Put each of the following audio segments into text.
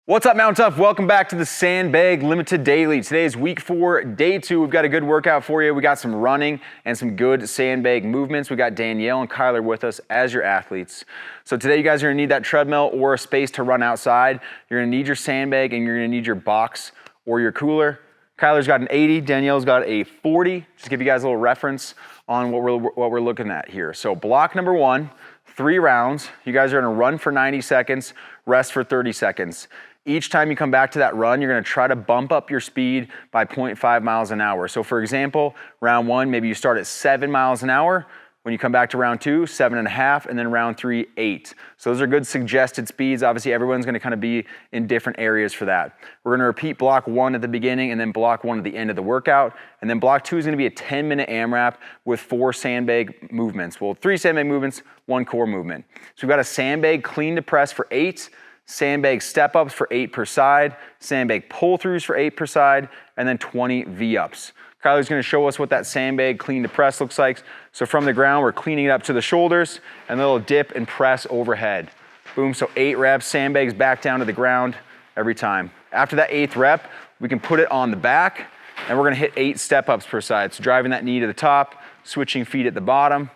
What's up, Mountain Tough? Welcome back to the Sandbag Limited Daily. Today is week 4, day 2. We've got a good workout for you. We got some running and some good sandbag movements. We got Danielle and Kyler with us as your athletes. So today you guys are gonna need that treadmill or a space to run outside. You're gonna need your sandbag and you're gonna need your box or your cooler. Kyler's got an 80, Danielle's got a 40. Just to give you guys a little reference on what we're looking at here. So block number 1, 3 rounds. You guys are gonna run for 90 seconds, rest for 30 seconds. Each time you come back to that run, you're gonna try to bump up your speed by 0.5 miles an hour. So for example, round 1, maybe you start at 7 miles an hour. When you come back to round 2, 7.5, and then round 3, 8. So those are good suggested speeds. Obviously, everyone's gonna kind of be in different areas for that. We're gonna repeat block 1 at the beginning and then block 1 at the end of the workout. And then block 2 is gonna be a 10-minute AMRAP with 4 sandbag movements. Well, 3 sandbag movements, 1 core movement. So we've got a sandbag clean to press for 8, sandbag step-ups for 8 per side, sandbag pull-throughs for 8 per side, and then 20 V-ups. Kyler's gonna show us what that sandbag clean to press looks like. So from the ground, we're cleaning it up to the shoulders, and then we'll dip and press overhead. Boom, so 8 reps, sandbags back down to the ground every time. After that 8th rep, we can put it on the back, and we're gonna hit 8 step-ups per side. So driving that knee to the top, switching feet at the bottom.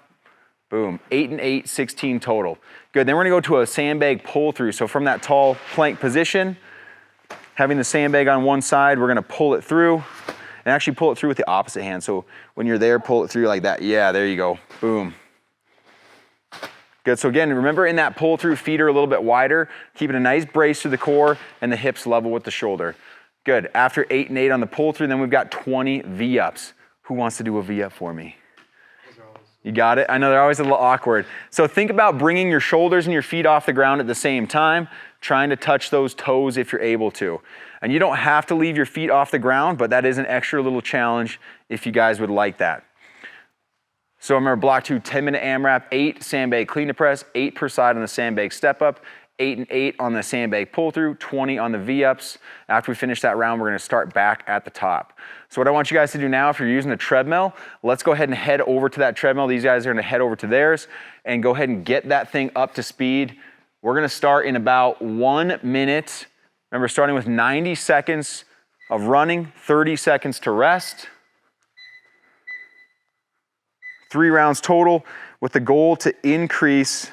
Boom, 8 and 8, 16 total. Good, then we're gonna go to a sandbag pull through. So from that tall plank position, having the sandbag on one side, we're gonna pull it through, and actually pull it through with the opposite hand. So when you're there, pull it through like that. Yeah, there you go, boom. Good, so again, remember in that pull through, feet are a little bit wider, keeping a nice brace to the core and the hips level with the shoulder. Good, after 8 and 8 on the pull through, then we've got 20 V-ups. Who wants to do a V-up for me? You got it? I know they're always a little awkward. So think about bringing your shoulders and your feet off the ground at the same time, trying to touch those toes if you're able to. And you don't have to leave your feet off the ground, but that is an extra little challenge if you guys would like that. So remember, block 2, 10-minute AMRAP, 8 sandbag clean to press, 8 per side on the sandbag step up, 8 and 8 on the sandbag pull through, 20 on the V-ups. After we finish that round, we're gonna start back at the top. So what I want you guys to do now, if you're using a treadmill, let's go ahead and head over to that treadmill. These guys are gonna head over to theirs and go ahead and get that thing up to speed. We're gonna start in about 1 minute. Remember, starting with 90 seconds of running, 30 seconds to rest. 3 rounds total with the goal to increase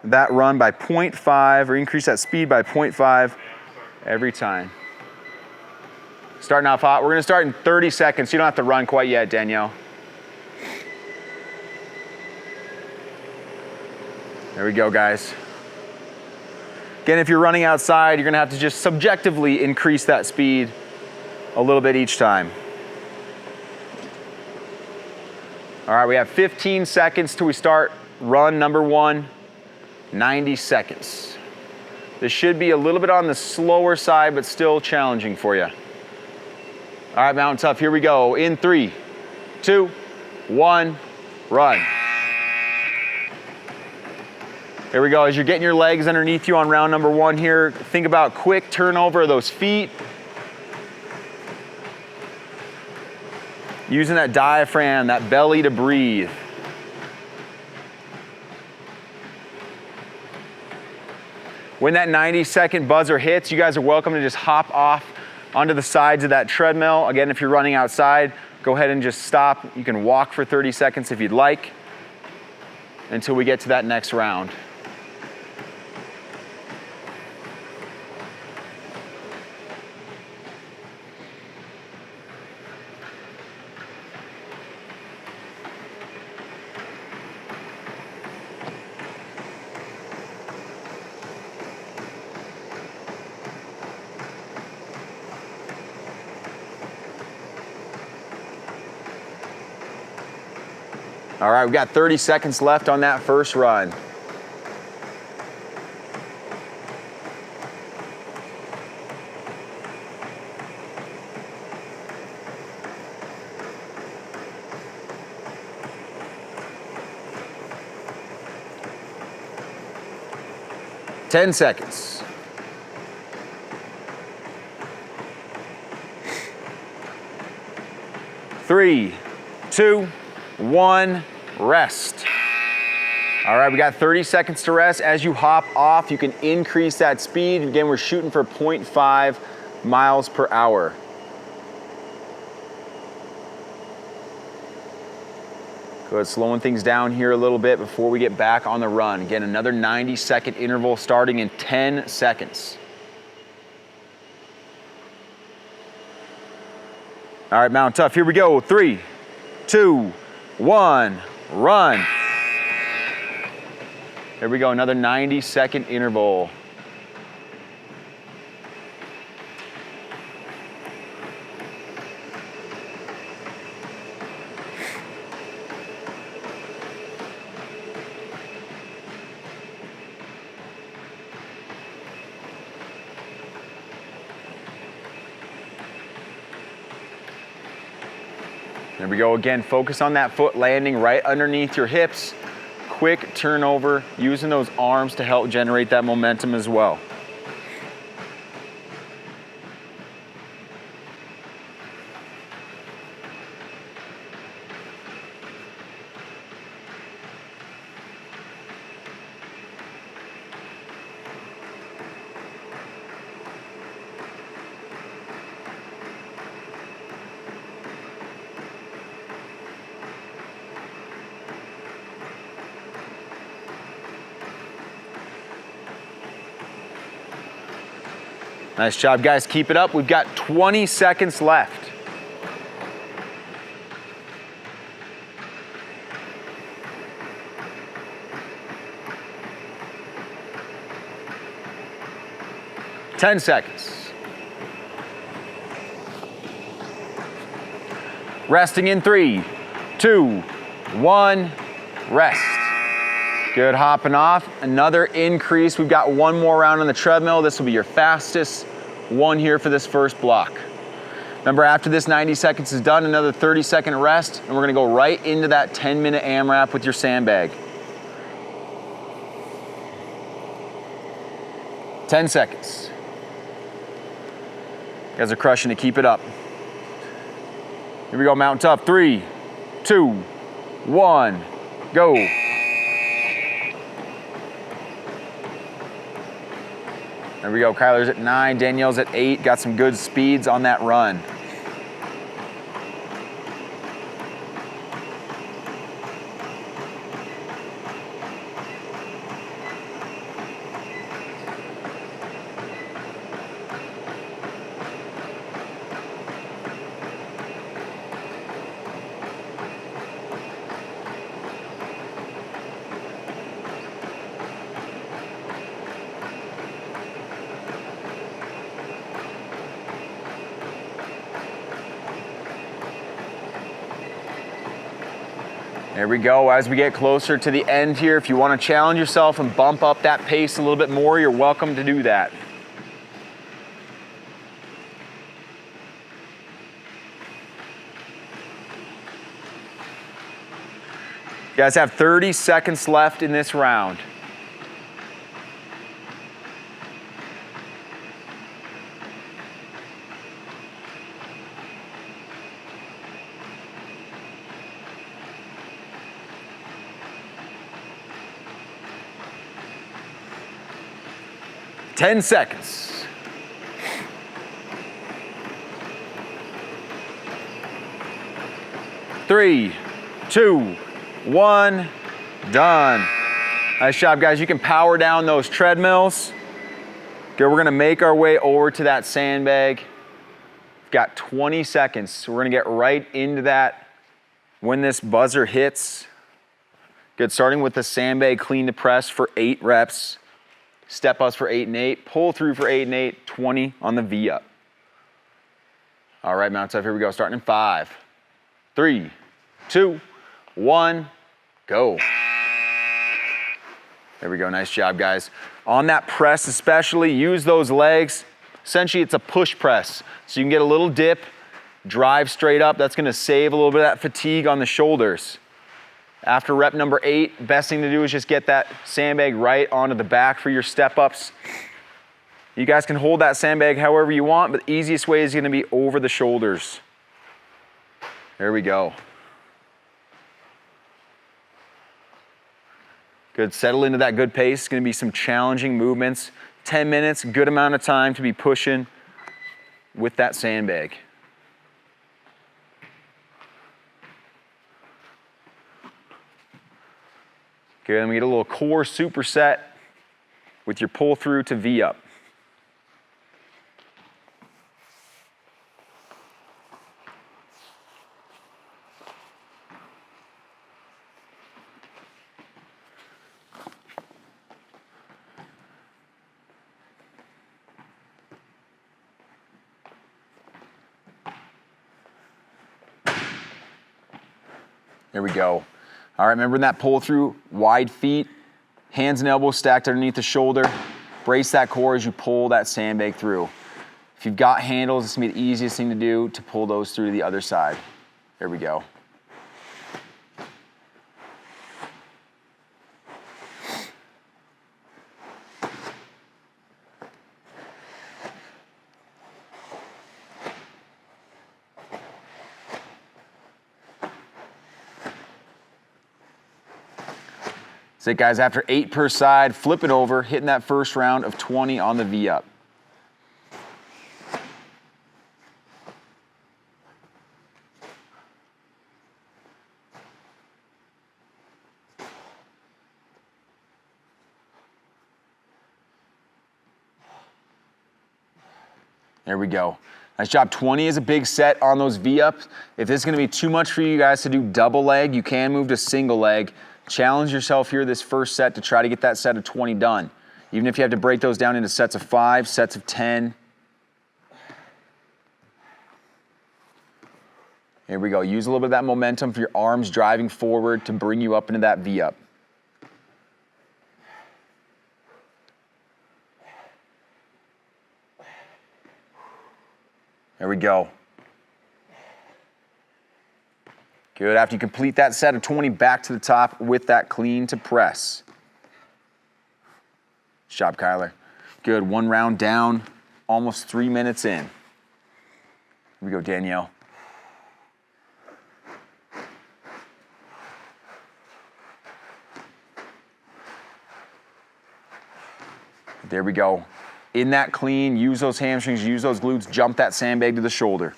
that run by 0.5 or increase that speed by 0.5 every time. Starting off hot. We're gonna start in 30 seconds. You don't have to run quite yet, Danielle. There we go, guys. Again, if you're running outside, you're gonna have to just subjectively increase that speed a little bit each time. All right, we have 15 seconds till we start run number 1. 90 seconds. This should be a little bit on the slower side, but still challenging for you. All right, Mountain Tough, here we go. In 3, 2, 1, run. Here we go. As you're getting your legs underneath you on round number 1 here, think about quick turnover of those feet. Using that diaphragm, that belly to breathe. When that 90-second buzzer hits, you guys are welcome to just hop off onto the sides of that treadmill. Again, if you're running outside, go ahead and just stop. You can walk for 30 seconds if you'd like until we get to that next round. All right, we've got 30 seconds left on that first run. Ten seconds. 3, 2, 1, rest. All right, we got 30 seconds to rest. As you hop off, you can increase that speed. Again, we're shooting for 0.5 miles per hour. Good, slowing things down here a little bit before we get back on the run. Again, another 90-second interval starting in 10 seconds. All right, Mount Tough, here we go. 3, 2, 1, run. There we go, another 90-second interval. There we go again, focus on that foot landing right underneath your hips. Quick turnover, using those arms to help generate that momentum as well. Nice job, guys. Keep it up. We've got 20 seconds left. Ten seconds. Resting in 3, 2, 1, rest. Good, hopping off. Another increase. We've got one more round on the treadmill. This will be your fastest one here for this first block. Remember, after this 90 seconds is done, another 30-second rest, and we're gonna go right into that 10-minute AMRAP with your sandbag. 10 seconds. You guys are crushing it, keep it up. Here we go, Mountain Tough. 3, 2, 1, go. There we go, Kyler's at 9, Danielle's at 8. Got some good speeds on that run. There we go. As we get closer to the end here, if you want to challenge yourself and bump up that pace a little bit more, you're welcome to do that. You guys have 30 seconds left in this round. Ten seconds. Three, 2, 1, done. Nice job, guys. You can power down those treadmills. Good, we're gonna make our way over to that sandbag. We've got 20 seconds, so we're gonna get right into that when this buzzer hits. Good, starting with the sandbag clean to press for 8 reps. Step ups for 8 and 8, pull through for 8 and 8, 20 on the V up. All right, Mount Tough, here we go, starting in 5, 3, 2, 1, go. There we go, nice job, guys. On that press especially, use those legs. Essentially, it's a push press. So you can get a little dip, drive straight up. That's gonna save a little bit of that fatigue on the shoulders. After rep number 8, best thing to do is just get that sandbag right onto the back for your step ups. You guys can hold that sandbag however you want, but the easiest way is gonna be over the shoulders. There we go. Good, settle into that good pace. It's gonna be some challenging movements. 10 minutes, good amount of time to be pushing with that sandbag. Good, then we get a little core superset with your pull through to V up. There we go. All right, remember that pull through, wide feet, hands and elbows stacked underneath the shoulder. Brace that core as you pull that sandbag through. If you've got handles, it's gonna be the easiest thing to do to pull those through to the other side. There we go. That's it, guys. After 8 per side, flip it over, hitting that first round of 20 on the V up. There we go. Nice job. 20 is a big set on those V-ups. If this is gonna be too much for you guys to do double leg, you can move to single leg. Challenge yourself here this first set to try to get that set of 20 done. Even if you have to break those down into sets of 5, sets of 10. Here we go. Use a little bit of that momentum for your arms driving forward to bring you up into that V-up. There we go. Good. After you complete that set of 20, back to the top with that clean to press. Good job, Kyler. Good. 1 round down, almost 3 minutes in. Here we go, Danielle. There we go. In that clean, use those hamstrings, use those glutes, jump that sandbag to the shoulder.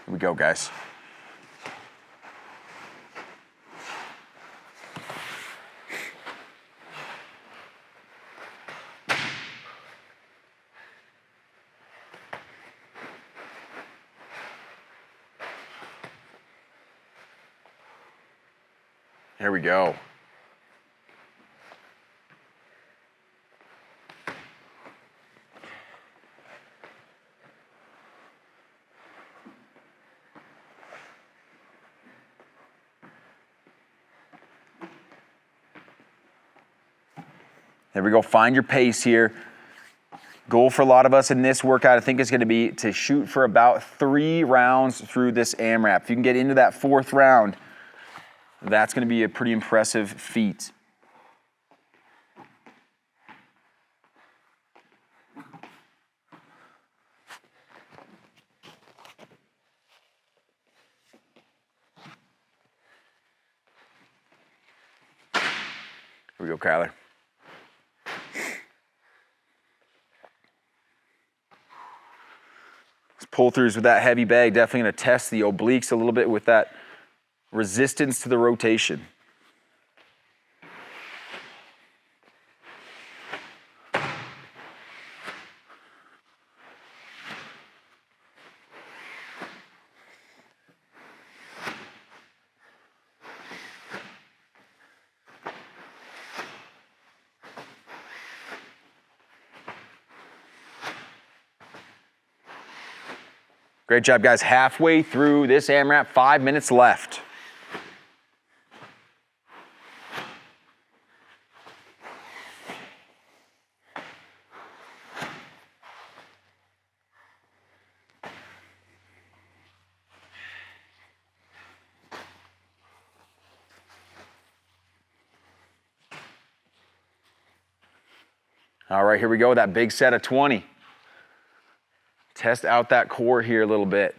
Here we go, guys. There we go. There we go. Find your pace here. Goal for a lot of us in this workout, I think, is going to be to shoot for about 3 rounds through this AMRAP. If you can get into that 4th round, that's going to be a pretty impressive feat. Here we go, Kyler. Pull-throughs with that heavy bag, definitely going to test the obliques a little bit with that resistance to the rotation. Great job, guys. Halfway through this AMRAP, 5 minutes left. All right, here we go, that big set of 20. Test out that core here a little bit.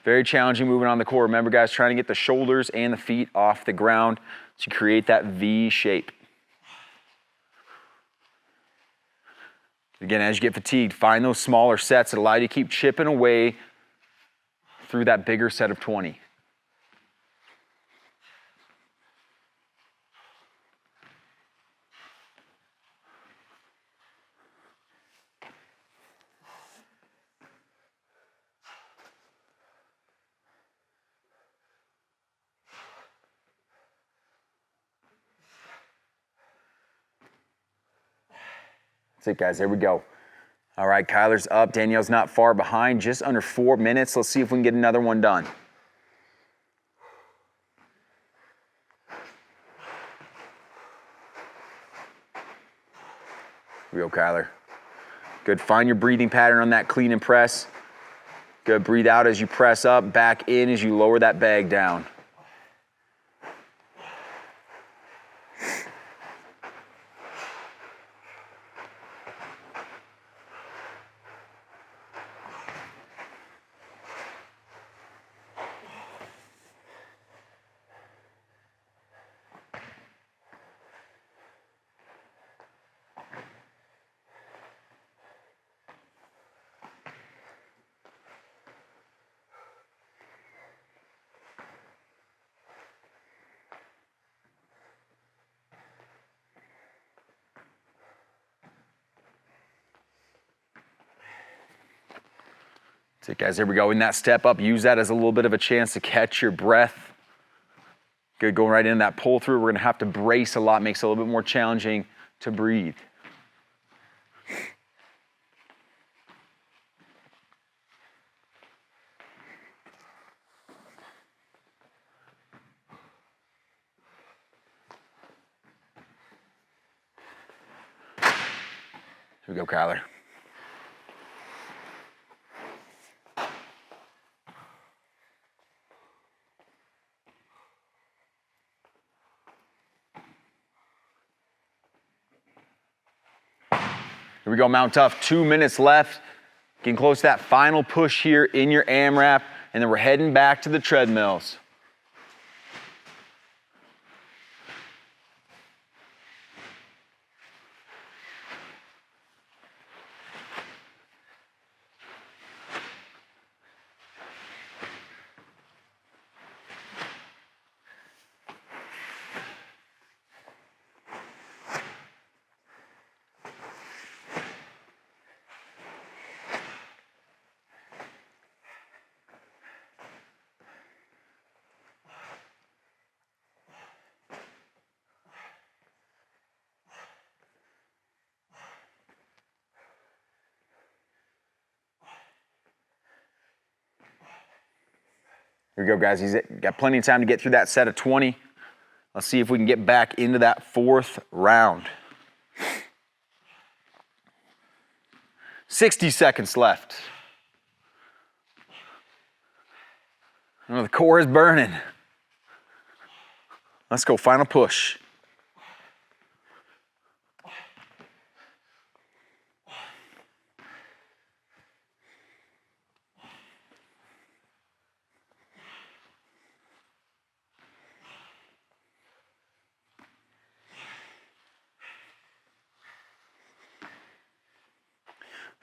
Very challenging movement on the core. Remember, guys, trying to get the shoulders and the feet off the ground to create that V shape. Again, as you get fatigued, find those smaller sets that allow you to keep chipping away through that bigger set of 20. That's it, guys. There we go. All right, Kyler's up. Danielle's not far behind, just under 4 minutes. Let's see if we can get another one done. Here we go, Kyler. Good. Find your breathing pattern on that clean and press. Good. Breathe out as you press up, back in as you lower that bag down. That's it, guys. There we go. In that step up, use that as a little bit of a chance to catch your breath. Good. Going right into that pull through. We're going to have to brace a lot. Makes it a little bit more challenging to breathe. Here we go, Kyler. Here we go, Mount Tough. 2 minutes left. Getting close to that final push here in your AMRAP, and then we're heading back to the treadmills. Here we go, guys. He's got plenty of time to get through that set of 20. Let's see if we can get back into that fourth round. 60 seconds left. Oh, the core is burning. Let's go, final push.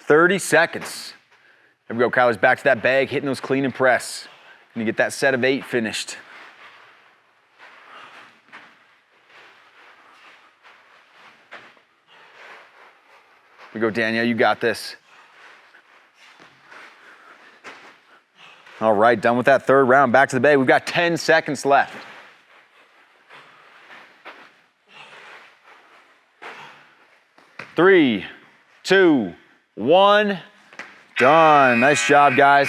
"30 seconds. There we go, Kyler's back to that bag, hitting those clean and press. Gonna get that set of 8 finished. Here we go, Danielle, you got this. All right, done with that third round. Back to the bag. We've got 10 seconds left. Three, two, 1, done. Nice job, guys.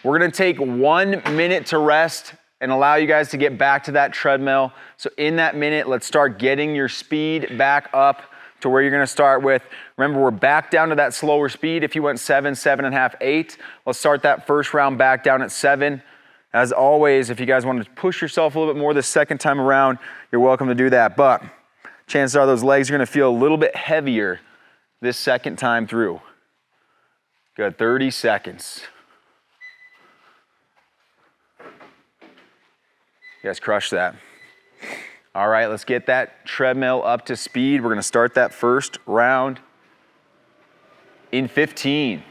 We're gonna take 1 minute to rest and allow you guys to get back to that treadmill. So in that minute, let's start getting your speed back up to where you're gonna start with. Remember, we're back down to that slower speed. If you went 7, 7.5, 8, let's start that first round back down at 7. As always, if you guys want to push yourself a little bit more the second time around, you're welcome to do that. But chances are those legs are gonna feel a little bit heavier this second time through. Good, 30 seconds. You guys crushed that. All right, let's get that treadmill up to speed. We're gonna start that first round in 15.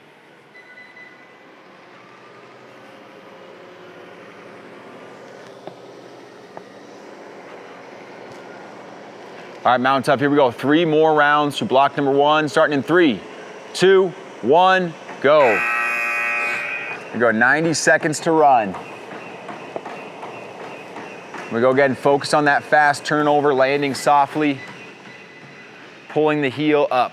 All right, mount up, here we go. 3 more rounds to block number 1, starting in 3, 2, 1, go. We go 90 seconds to run. We go ahead and focus on that fast turnover, landing softly, pulling the heel up.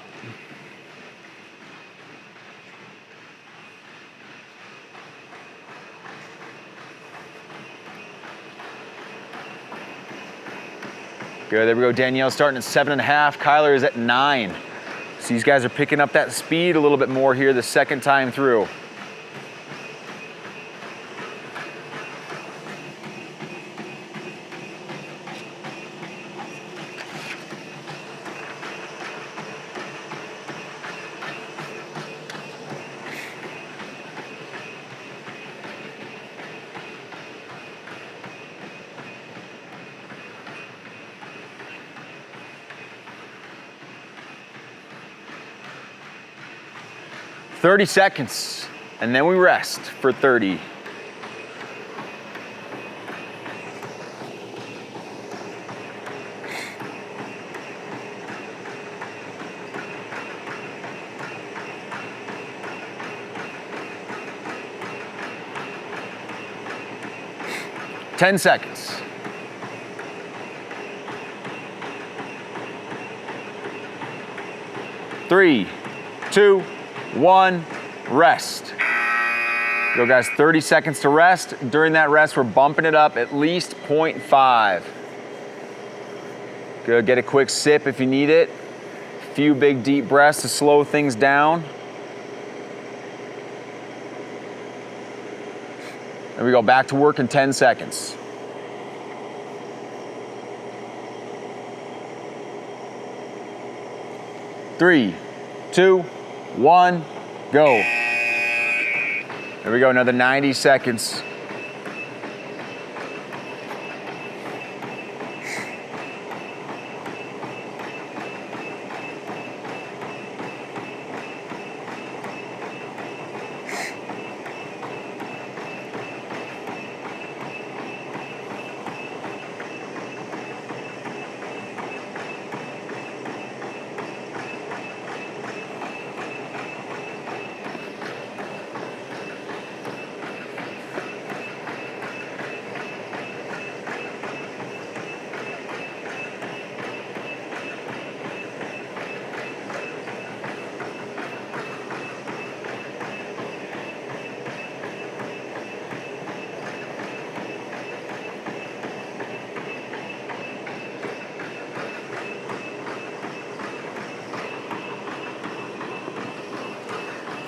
Good, there we go. Danielle starting at 7.5. Kyler is at 9. So these guys are picking up that speed a little bit more here the second time through. "30 seconds, and then we rest for 30. "10 seconds. 3, 2, 1, rest. Go guys, 30 seconds to rest. During that rest, we're bumping it up at least 0.5. Good, get a quick sip if you need it. A few big deep breaths to slow things down. There we go, back to work in 10 seconds. Three, 2, 1, go. There we go, another 90 seconds.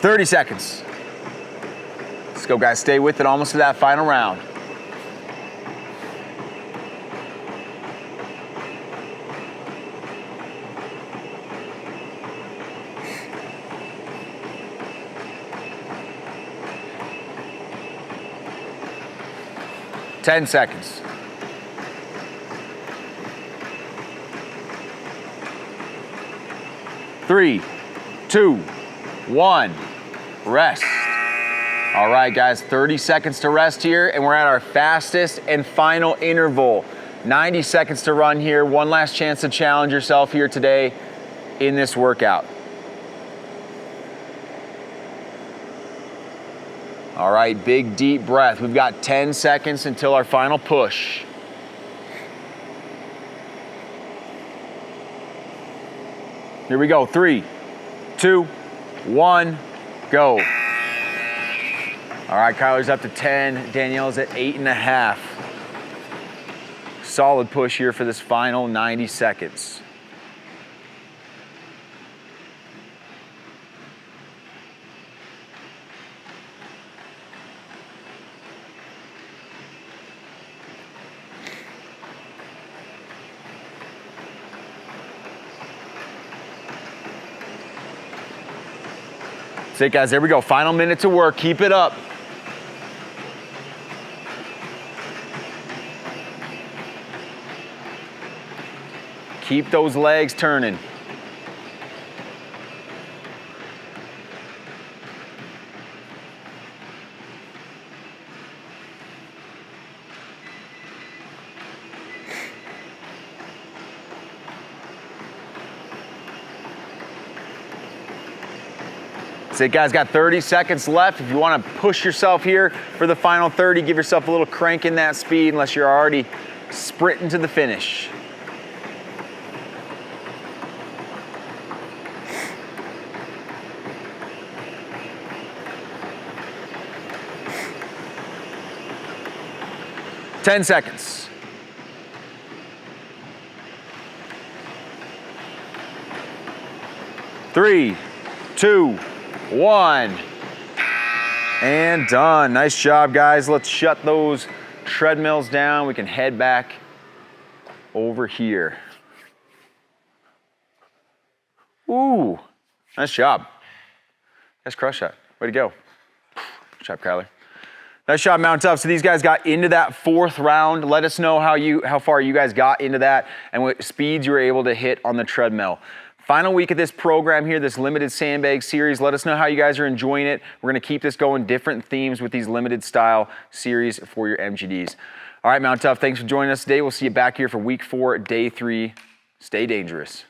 "30 seconds. Let's go, guys. Stay with it, almost to that final round. "10 seconds. 3, 2, 1. Rest. All right, guys, 30 seconds to rest here, and we're at our fastest and final interval. 90 seconds to run here. One last chance to challenge yourself here today in this workout. All right, big deep breath. We've got 10 seconds until our final push. Here we go, 3, 2, 1, go. All right, Kyler's up to 10. Danielle's at 8.5. Solid push here for this final 90 seconds. That's it, guys. There we go. Final minute to work. Keep it up. Keep those legs turning. So guys, got 30 seconds left. If you want to push yourself here for the final 30, give yourself a little crank in that speed unless you're already sprinting to the finish. Ten seconds. 3, 2, 1. And done. Nice job, guys. Let's shut those treadmills down. We can head back over here. Ooh, nice job. Nice crush shot. Way to go. Good job, Kyler. Nice job, Mount Tough. So these guys got into that 4th round. Let us know how far you guys got into that and what speeds you were able to hit on the treadmill. Final week of this program here, this limited sandbag series. Let us know how you guys are enjoying it. We're going to keep this going, different themes with these limited style series for your MGDs. All right, Mount Tough, thanks for joining us today. We'll see you back here for week 4, day 3. Stay dangerous.